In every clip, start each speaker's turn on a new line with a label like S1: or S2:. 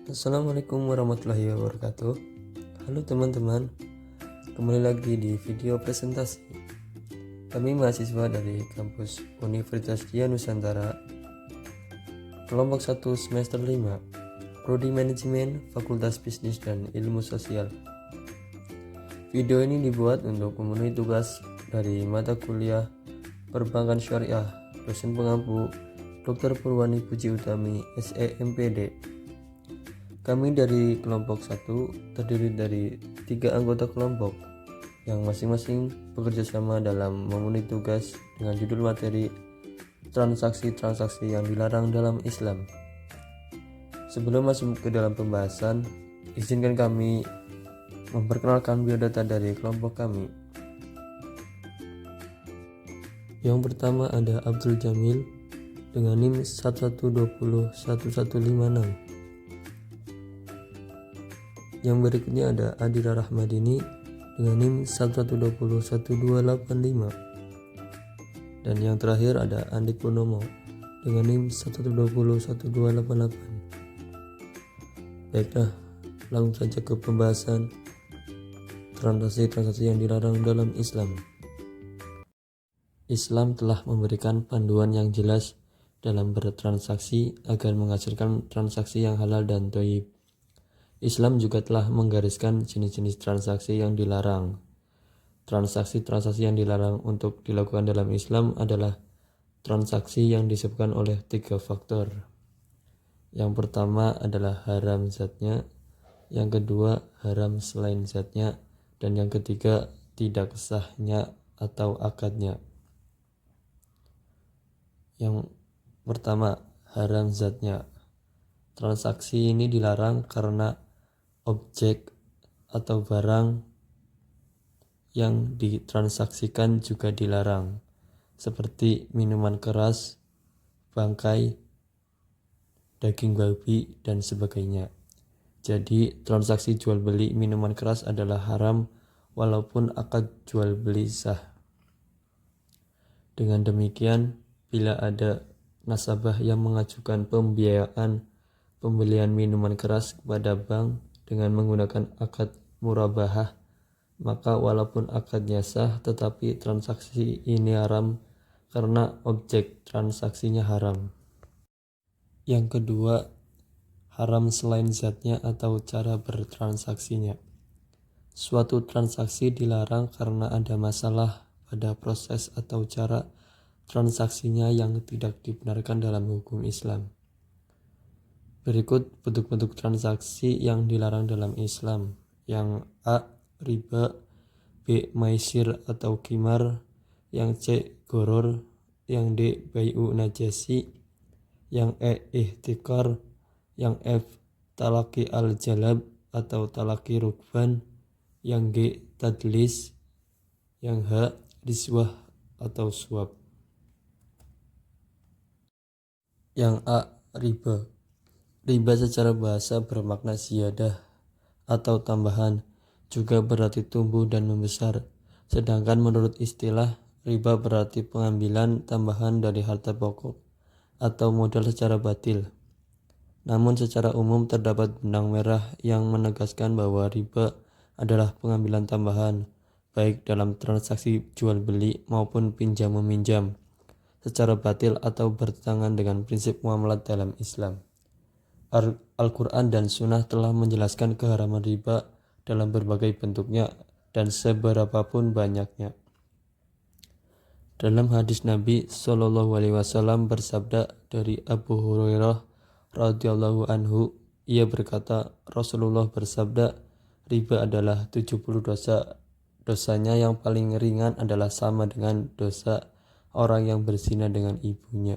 S1: Assalamualaikum warahmatullahi wabarakatuh. Halo teman-teman, kembali lagi di video presentasi. Kami mahasiswa dari kampus Universitas Dian Nusantara, kelompok 1 semester 5, Prodi Manajemen, Fakultas Bisnis dan Ilmu Sosial. Video ini dibuat untuk memenuhi tugas dari mata kuliah Perbankan Syariah, dosen pengampu Dr. Purwani Puji Utami, SEMPD. Kami dari kelompok 1 terdiri dari 3 anggota kelompok yang masing-masing bekerja sama dalam memenuhi tugas dengan judul materi transaksi-transaksi yang dilarang dalam Islam. Sebelum masuk ke dalam pembahasan, izinkan kami memperkenalkan biodata dari kelompok kami. Yang pertama ada Abdul Jamil dengan NIM 11201156. Yang berikutnya ada Adira Rahmadini dengan NIM 11201285. Dan yang terakhir ada Andik Purnomo dengan NIM 120128. Baiklah, langsung saja ke pembahasan transaksi-transaksi yang dilarang dalam Islam. Islam telah memberikan panduan yang jelas dalam bertransaksi agar menghasilkan transaksi yang halal dan thayyib. Islam juga telah menggariskan jenis-jenis transaksi yang dilarang. Transaksi-transaksi yang dilarang untuk dilakukan dalam Islam adalah transaksi yang disebabkan oleh 3 faktor. Yang pertama adalah haram zatnya, yang kedua haram selain zatnya, dan yang ketiga tidak sahnya atau akadnya. Yang pertama, haram zatnya. Transaksi ini dilarang karena objek atau barang yang ditransaksikan juga dilarang, seperti minuman keras, bangkai, daging babi, dan sebagainya. Jadi, transaksi jual beli minuman keras adalah haram walaupun akad jual beli sah. Dengan demikian, bila ada nasabah yang mengajukan pembiayaan pembelian minuman keras kepada bank dengan menggunakan akad murabahah, maka walaupun akadnya sah tetapi transaksi ini haram karena objek transaksinya haram. Yang kedua, haram selain zatnya atau cara bertransaksinya. Suatu transaksi dilarang karena ada masalah pada proses atau cara transaksinya yang tidak dibenarkan dalam hukum Islam. Berikut bentuk-bentuk transaksi yang dilarang dalam Islam. Yang A, riba, B, maisir atau qimar, yang C, goror, yang D, bai'u najasi, yang E, ihtikar, yang F, talaki al-jalab atau talaki rukban, yang G, tadlis, yang H, riswah atau suap. Yang A, riba. Riba secara bahasa bermakna ziyadah atau tambahan, juga berarti tumbuh dan membesar. Sedangkan menurut istilah, riba berarti pengambilan tambahan dari harta pokok atau modal secara batil. Namun secara umum terdapat benang merah yang menegaskan bahwa riba adalah pengambilan tambahan, baik dalam transaksi jual beli maupun pinjam meminjam, secara batil atau bertentangan dengan prinsip muamalat dalam Islam. Al-Quran dan Sunnah telah menjelaskan keharaman riba dalam berbagai bentuknya dan seberapapun banyaknya. Dalam hadis Nabi SAW bersabda dari Abu Hurairah radhiyallahu anhu, ia berkata, Rasulullah bersabda, riba adalah 70 dosa. Dosanya yang paling ringan adalah sama dengan dosa orang yang berzina dengan ibunya.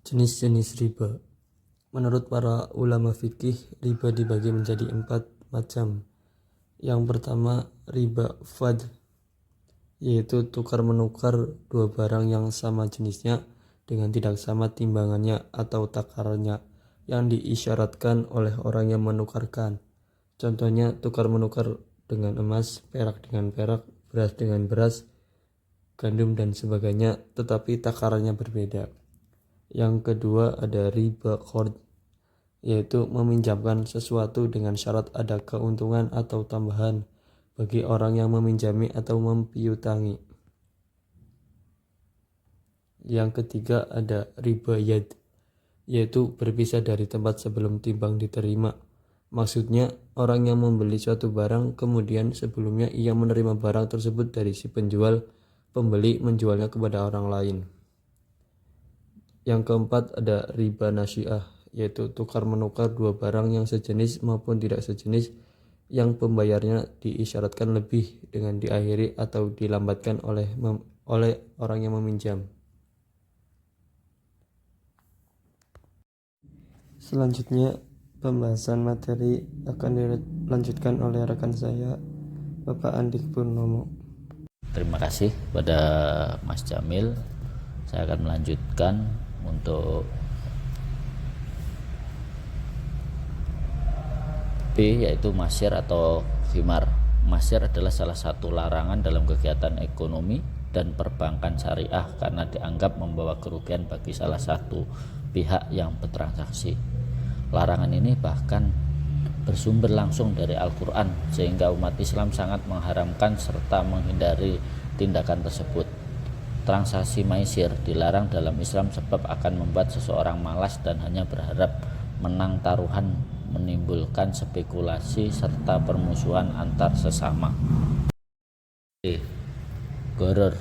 S1: Jenis-jenis riba. Menurut para ulama fikih, riba dibagi menjadi 4 macam. Yang pertama, riba fadl, yaitu tukar-menukar dua barang yang sama jenisnya dengan tidak sama timbangannya atau takarannya yang diisyaratkan oleh orang yang menukarkan. Contohnya, tukar-menukar dengan emas, perak dengan perak, beras dengan beras, gandum dan sebagainya, tetapi takarannya berbeda. Yang kedua ada riba qard, yaitu meminjamkan sesuatu dengan syarat ada keuntungan atau tambahan bagi orang yang meminjami atau mempiutangi. Yang ketiga ada riba yad, yaitu berpisah dari tempat sebelum timbang diterima. Maksudnya, orang yang membeli suatu barang, kemudian sebelumnya ia menerima barang tersebut dari si penjual, pembeli menjualnya kepada orang lain. Yang keempat ada riba nasi'ah, yaitu tukar menukar dua barang yang sejenis maupun tidak sejenis, yang pembayarnya diisyaratkan lebih dengan diakhiri atau dilambatkan oleh orang yang meminjam. Selanjutnya, pembahasan materi akan dilanjutkan oleh rekan saya, Bapak Andik Purnomo.
S2: Terima kasih pada Mas Jamil. Saya akan melanjutkan untuk B, yaitu masyir atau khimar. Masyir adalah salah satu larangan dalam kegiatan ekonomi dan perbankan syariah karena dianggap membawa kerugian bagi salah satu pihak yang bertransaksi. Larangan ini bahkan bersumber langsung dari Al-Quran, sehingga umat Islam sangat mengharamkan serta menghindari tindakan tersebut. Transaksi maisir dilarang dalam Islam sebab akan membuat seseorang malas dan hanya berharap menang taruhan, menimbulkan spekulasi serta permusuhan antar sesama. Gharar.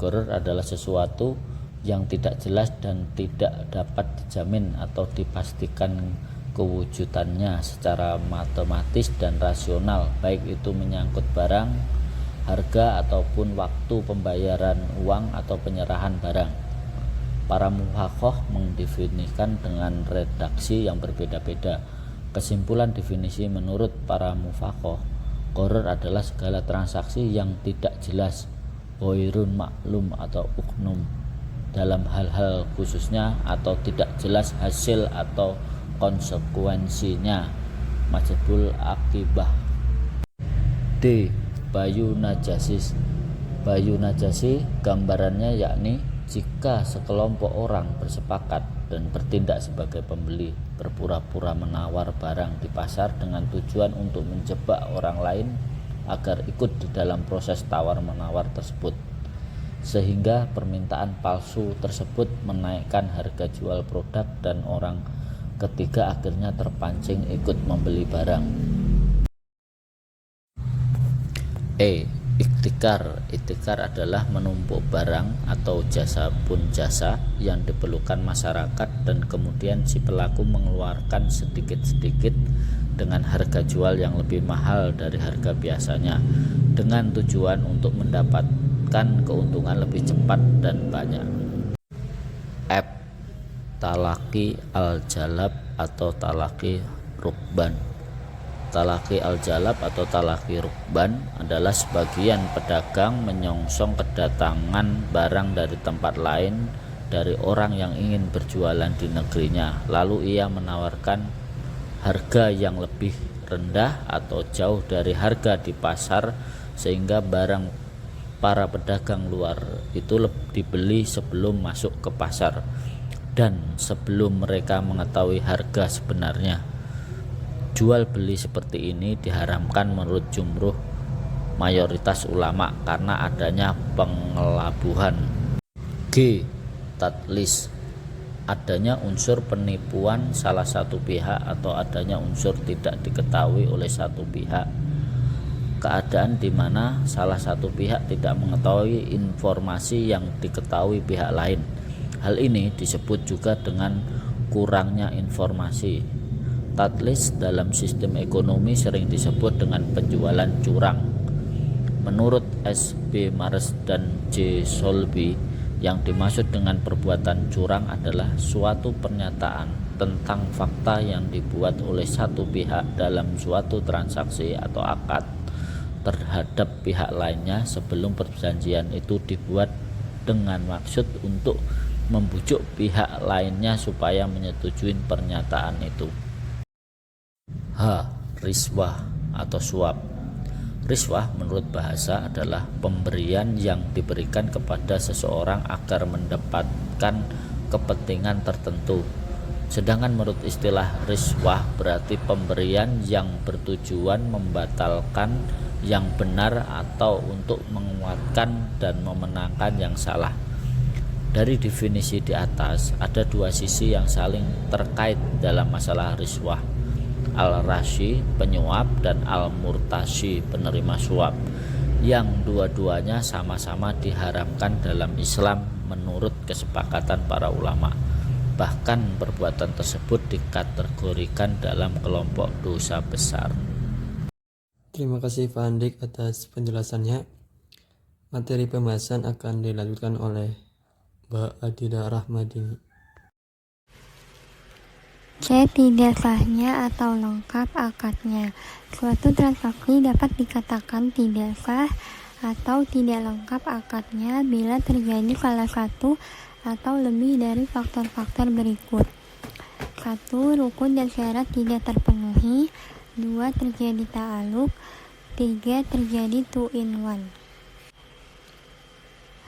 S2: Gharar adalah sesuatu yang tidak jelas dan tidak dapat dijamin atau dipastikan kewujudannya secara matematis dan rasional, baik itu menyangkut barang, harga, ataupun waktu pembayaran uang atau penyerahan barang. Para muhaqqiq mendefinisikan dengan redaksi yang berbeda-beda. Kesimpulan definisi menurut para muhaqqiq, gharar adalah segala transaksi yang tidak jelas, ghairun maklum atau uknum, dalam hal-hal khususnya atau tidak jelas hasil atau konsekuensinya, majbul akibah. D. Bayu najasis. Bayu najasi gambarannya yakni jika sekelompok orang bersepakat dan bertindak sebagai pembeli, berpura-pura menawar barang di pasar dengan tujuan untuk menjebak orang lain agar ikut di dalam proses tawar-menawar tersebut, sehingga permintaan palsu tersebut menaikkan harga jual produk dan orang ketiga akhirnya terpancing ikut membeli barang. E. Iktikar. Iktikar adalah menumpuk barang atau jasa pun jasa yang diperlukan masyarakat dan kemudian si pelaku mengeluarkan sedikit-sedikit dengan harga jual yang lebih mahal dari harga biasanya dengan tujuan untuk mendapatkan keuntungan lebih cepat dan banyak. F. Talaki al-jalab atau talaki rukban. Talaki al-jalab atau talaki rukban adalah sebagian pedagang menyongsong kedatangan barang dari tempat lain dari orang yang ingin berjualan di negerinya, lalu ia menawarkan harga yang lebih rendah atau jauh dari harga di pasar, sehingga barang para pedagang luar itu dibeli sebelum masuk ke pasar dan sebelum mereka mengetahui harga sebenarnya. Jual beli seperti ini diharamkan menurut jumhur mayoritas ulama karena adanya pengelabuhan. G. Tadlis. Adanya unsur penipuan salah satu pihak atau adanya unsur tidak diketahui oleh satu pihak. Keadaan di mana salah satu pihak tidak mengetahui informasi yang diketahui pihak lain. Hal ini disebut juga dengan kurangnya informasi. Tadlis dalam sistem ekonomi sering disebut dengan penjualan curang. Menurut S.B. Mars dan J. Solby, yang dimaksud dengan perbuatan curang adalah suatu pernyataan tentang fakta yang dibuat oleh satu pihak dalam suatu transaksi atau akad terhadap pihak lainnya sebelum perjanjian itu dibuat dengan maksud untuk membujuk pihak lainnya supaya menyetujui pernyataan itu. H. Riswah atau suap. Riswah menurut bahasa adalah pemberian yang diberikan kepada seseorang agar mendapatkan kepentingan tertentu. Sedangkan menurut istilah riswah berarti pemberian yang bertujuan membatalkan yang benar atau untuk menguatkan dan memenangkan yang salah. Dari definisi di atas, ada dua sisi yang saling terkait dalam masalah riswah. Al-rashi, penyuap, dan al-murtashi, penerima suap, yang dua-duanya sama-sama diharamkan dalam Islam menurut kesepakatan para ulama. Bahkan perbuatan tersebut dikategorikan dalam kelompok dosa besar.
S1: Terima kasih Pak Andik atas penjelasannya. Materi pembahasan akan dilanjutkan oleh Mbak Adila Rahmadini.
S3: C. Tidak sahnya atau lengkap akadnya. Suatu transaksi dapat dikatakan tidak sah atau tidak lengkap akadnya bila terjadi salah satu atau lebih dari faktor-faktor berikut. 1. Rukun dan syarat tidak terpenuhi. 2. Terjadi ta'aluk. 3. Terjadi 2-in-1.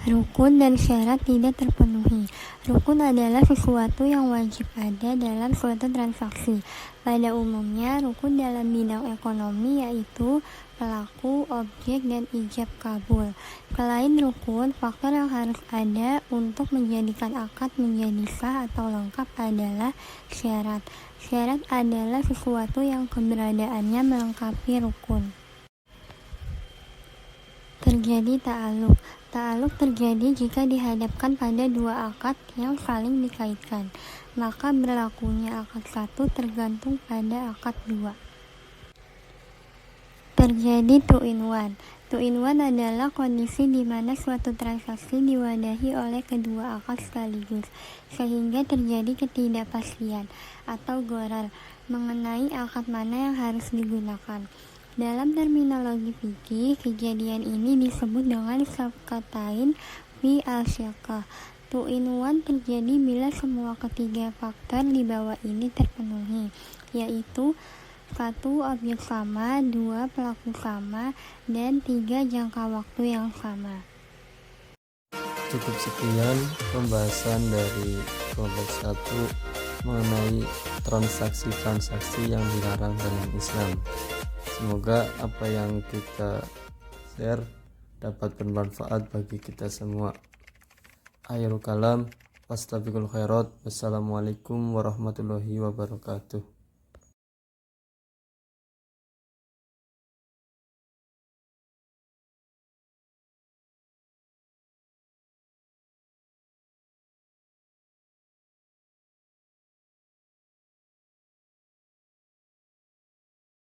S3: Rukun dan syarat tidak terpenuhi. Rukun adalah sesuatu yang wajib ada dalam suatu transaksi. Pada umumnya, rukun dalam bidang ekonomi yaitu pelaku, objek, dan ijab kabul. Selain rukun, faktor yang harus ada untuk menjadikan akad menjadi sah atau lengkap adalah syarat. Syarat adalah sesuatu yang keberadaannya melengkapi rukun. Terjadi ta'aluk. Ta'aluk terjadi jika dihadapkan pada dua akad yang saling dikaitkan, maka berlakunya akad satu tergantung pada akad dua. Terjadi 2-in-1. 2-in-1 adalah kondisi di mana suatu transaksi diwadahi oleh kedua akad sekaligus, sehingga terjadi ketidakpastian atau gharar mengenai akad mana yang harus digunakan. Dalam terminologi fikih, kejadian ini disebut dengan syaqatain fi al-syaqah. 2-in-1 terjadi bila semua ketiga faktor di bawah ini terpenuhi, yaitu 1. Objek sama, 2. Pelaku sama, dan 3. Jangka waktu yang sama.
S1: Cukup sekian pembahasan dari kelompok 1 mengenai transaksi-transaksi yang dilarang dalam Islam. Semoga apa yang kita share dapat bermanfaat bagi kita semua. Akhirul kalam, wastabiqul khairat. Wassalamualaikum warahmatullahi wabarakatuh.